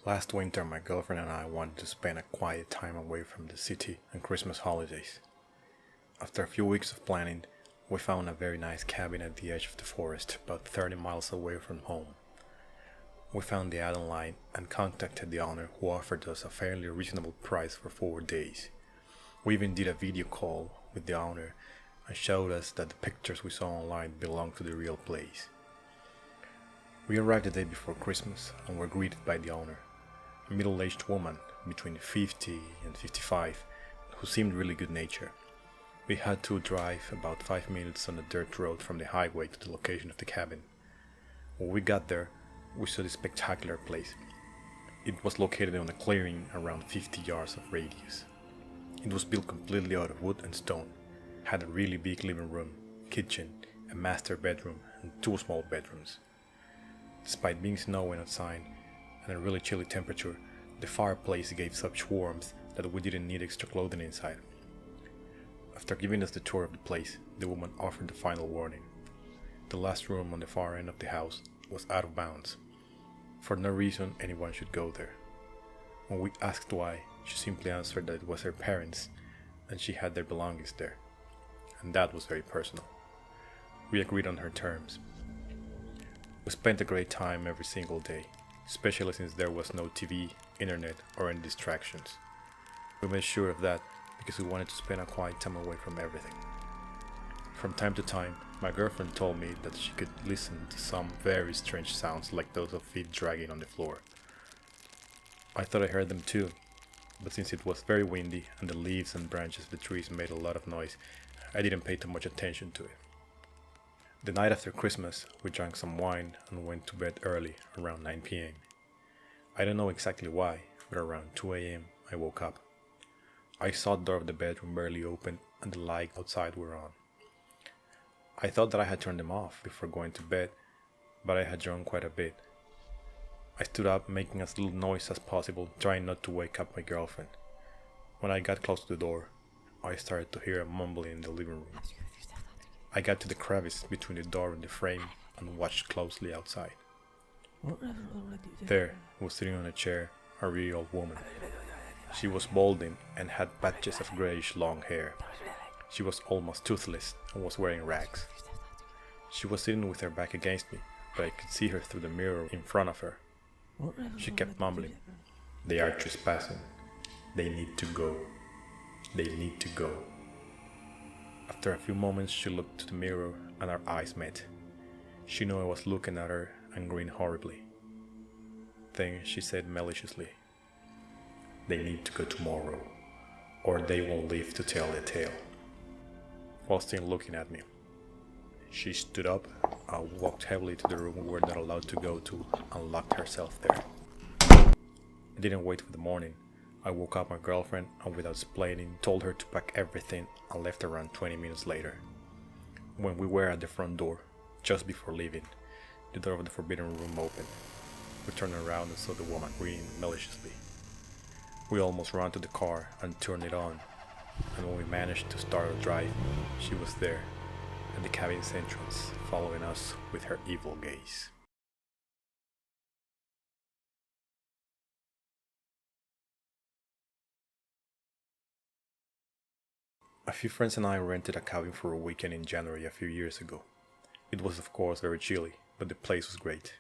Last winter, my girlfriend and I wanted to spend a quiet time away from the city and Christmas holidays. After a few weeks of planning, we found a very nice cabin at the edge of the forest, about 30 miles away from home. We found the ad online and contacted the owner, who offered us a fairly reasonable price for 4 days. We even did a video call with the owner and showed us that the pictures we saw online belonged to the real place. We arrived the day before Christmas and were greeted by the owner, a middle-aged woman between 50 and 55 who seemed really good-natured. We had to drive about 5 minutes on a dirt road from the highway to the location of the cabin. When we got there, we saw this spectacular place. It was located on a clearing around 50 yards of radius. It was built completely out of wood and stone, had a really big living room, kitchen, a master bedroom, and 2 small bedrooms. Despite being snowing outside and a really chilly temperature, the fireplace gave such warmth that we didn't need extra clothing inside. After giving us the tour of the place, the woman offered the final warning. The last room on the far end of the house was out of bounds. For no reason anyone should go there. When we asked why, she simply answered that it was her parents and she had their belongings there. And that was very personal. We agreed on her terms. We spent a great time every single day, especially since there was no TV, internet, or any distractions. We made sure of that because we wanted to spend a quiet time away from everything. From time to time, my girlfriend told me that she could listen to some very strange sounds like those of feet dragging on the floor. I thought I heard them too, but since it was very windy and the leaves and branches of the trees made a lot of noise, I didn't pay too much attention to it. The night after Christmas, we drank some wine and went to bed early, around 9 p.m. I don't know exactly why, but around 2 a.m. I woke up. I saw the door of the bedroom barely open and the lights outside were on. I thought that I had turned them off before going to bed, but I had drunk quite a bit. I stood up, making as little noise as possible, trying not to wake up my girlfriend. When I got close to the door, I started to hear a mumbling in the living room. I got to the crevice between the door and the frame and watched closely outside. There was sitting on a chair a real old woman. She was balding and had patches of grayish long hair. She was almost toothless and was wearing rags. She was sitting with her back against me, but I could see her through the mirror in front of her. She kept mumbling, "They are trespassing. They need to go. They need to go." After a few moments, she looked to the mirror and our eyes met. She knew I was looking at her and grinned horribly. Then she said maliciously, "They need to go tomorrow, or they won't live to tell the tale," while still looking at me. She stood up, walked heavily to the room we were not allowed to go to, and locked herself there. I didn't wait for the morning. I woke up my girlfriend and without explaining told her to pack everything and left around 20 minutes later. When we were at the front door, just before leaving, the door of the forbidden room opened. We turned around and saw the woman grinning maliciously. We almost ran to the car and turned it on, and when we managed to start our drive, she was there, at the cabin's entrance, following us with her evil gaze. A few friends and I rented a cabin for a weekend in January a few years ago. It was of course very chilly, but the place was great.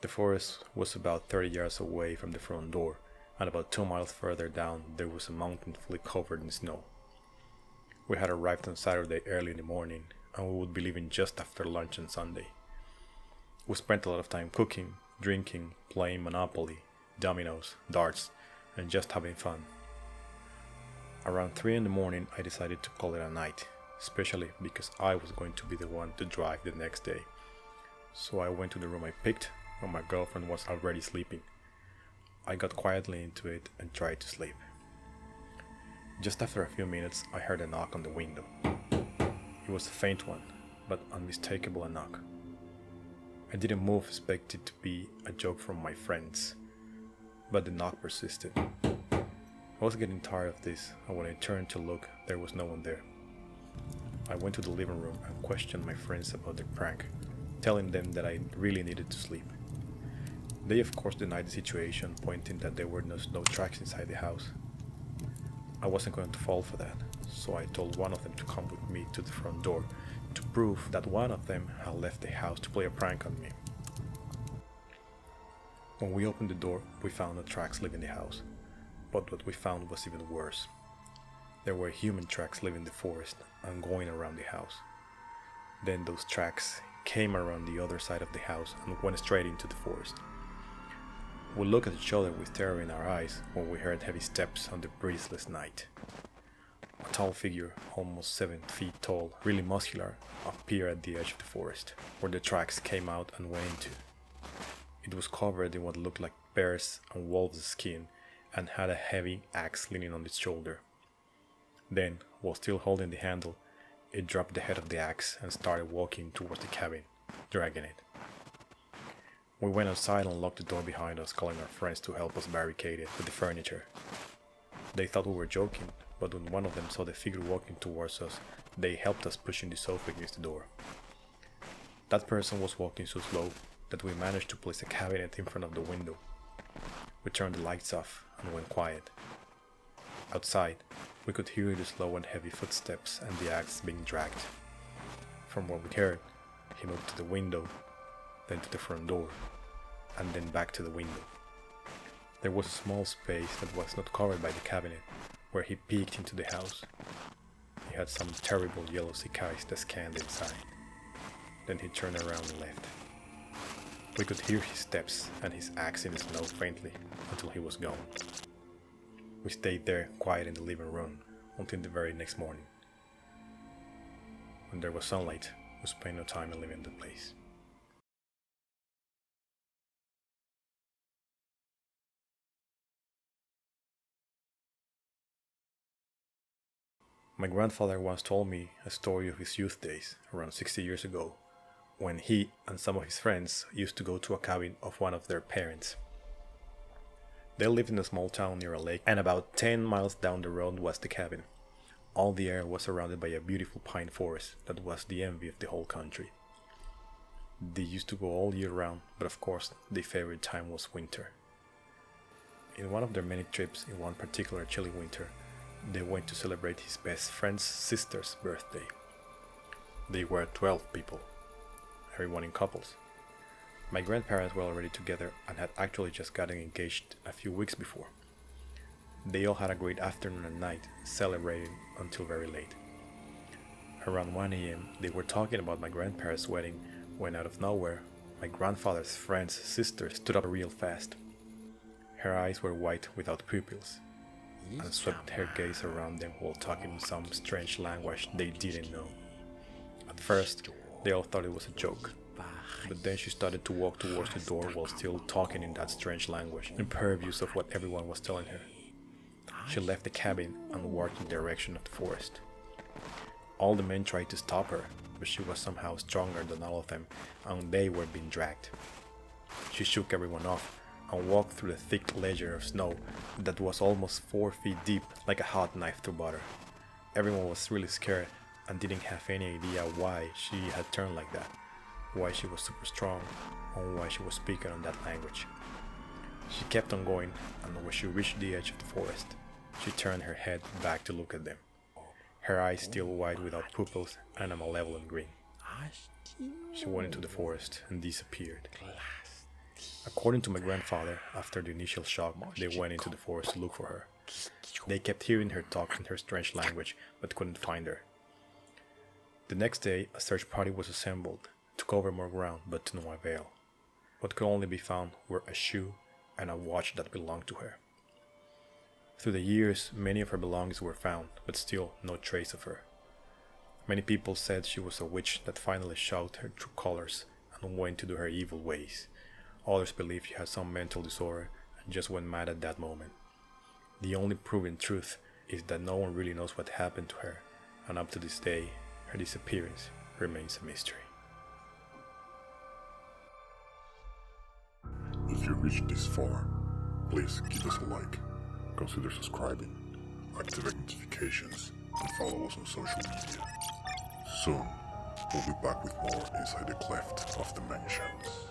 The forest was about 30 yards away from the front door, and about 2 miles further down there was a mountain fully covered in snow. We had arrived on Saturday early in the morning, and we would be leaving just after lunch on Sunday. We spent a lot of time cooking, drinking, playing Monopoly, dominoes, darts, and just having fun. Around 3 in the morning I decided to call it a night, especially because I was going to be the one to drive the next day. So I went to the room I picked when my girlfriend was already sleeping. I got quietly into it and tried to sleep. Just after a few minutes I heard a knock on the window. It was a faint one, but unmistakable a knock. I didn't move, expecting it to be a joke from my friends, but the knock persisted. I was getting tired of this, and when I turned to look, there was no one there. I went to the living room and questioned my friends about their prank, telling them that I really needed to sleep. They of course denied the situation, pointing that there were no tracks inside the house. I wasn't going to fall for that, so I told one of them to come with me to the front door to prove that one of them had left the house to play a prank on me. When we opened the door, we found no tracks leaving the house, but what we found was even worse. There were human tracks leaving the forest and going around the house. Then those tracks came around the other side of the house and went straight into the forest. We looked at each other with terror in our eyes when we heard heavy steps on the breezeless night. A tall figure, almost 7 feet tall, really muscular, appeared at the edge of the forest, where the tracks came out and went into. It was covered in what looked like bear's and wolf's skin and had a heavy axe leaning on its shoulder. Then, while still holding the handle, it dropped the head of the axe and started walking towards the cabin, dragging it. We went outside and locked the door behind us, calling our friends to help us barricade it with the furniture. They thought we were joking, but when one of them saw the figure walking towards us, they helped us pushing the sofa against the door. That person was walking so slow that we managed to place a cabinet in front of the window. We turned the lights off and went quiet. Outside, we could hear the slow and heavy footsteps and the axe being dragged. From what we heard, he moved to the window, then to the front door, and then back to the window. There was a small space that was not covered by the cabinet, where he peeked into the house. He had some terrible yellow sick eyes that scanned inside. Then he turned around and left. We could hear his steps and his axe in the snow faintly until he was gone. We stayed there quiet in the living room until the very next morning. When there was sunlight, we spent no time in leaving the place. My grandfather once told me a story of his youth days, around 60 years ago, when he and some of his friends used to go to a cabin of one of their parents. They lived in a small town near a lake, and about 10 miles down the road was the cabin. All the area was surrounded by a beautiful pine forest that was the envy of the whole country. They used to go all year round, but of course their favorite time was winter. In one of their many trips, in one particular chilly winter, they went to celebrate his best friend's sister's birthday. They were 12 people, everyone in couples. My grandparents were already together and had actually just gotten engaged a few weeks before. They all had a great afternoon and night, celebrating until very late. Around 1 a.m., they were talking about my grandparents' wedding when out of nowhere, my grandfather's friend's sister stood up real fast. Her eyes were white without pupils, and swept her gaze around them while talking in some strange language they didn't know. At first, they all thought it was a joke, but then she started to walk towards the door while still talking in that strange language, impervious of what everyone was telling her. She left the cabin and walked in the direction of the forest. All the men tried to stop her, but she was somehow stronger than all of them, and they were being dragged. She shook everyone off and walked through the thick layer of snow that was almost 4 feet deep, like a hot knife through butter. Everyone was really scared and didn't have any idea why she had turned like that, why she was super strong, and why she was speaking on that language. She kept on going, and when she reached the edge of the forest, she turned her head back to look at them, her eyes still white without pupils and a malevolent grin. She went into the forest and disappeared. According to my grandfather, after the initial shock, they went into the forest to look for her. They kept hearing her talk in her strange language, but couldn't find her. The next day, a search party was assembled to cover more ground, but to no avail. What could only be found were a shoe and a watch that belonged to her. Through the years, many of her belongings were found, but still no trace of her. Many people said she was a witch that finally showed her true colors and went to do her evil ways. Others believed she had some mental disorder and just went mad at that moment. The only proven truth is that no one really knows what happened to her, and up to this day, her disappearance remains a mystery. If you reached this far, please give us a like, consider subscribing, activate notifications, and follow us on social media. Soon, we'll be back with more Inside the Cleft of Dimensions.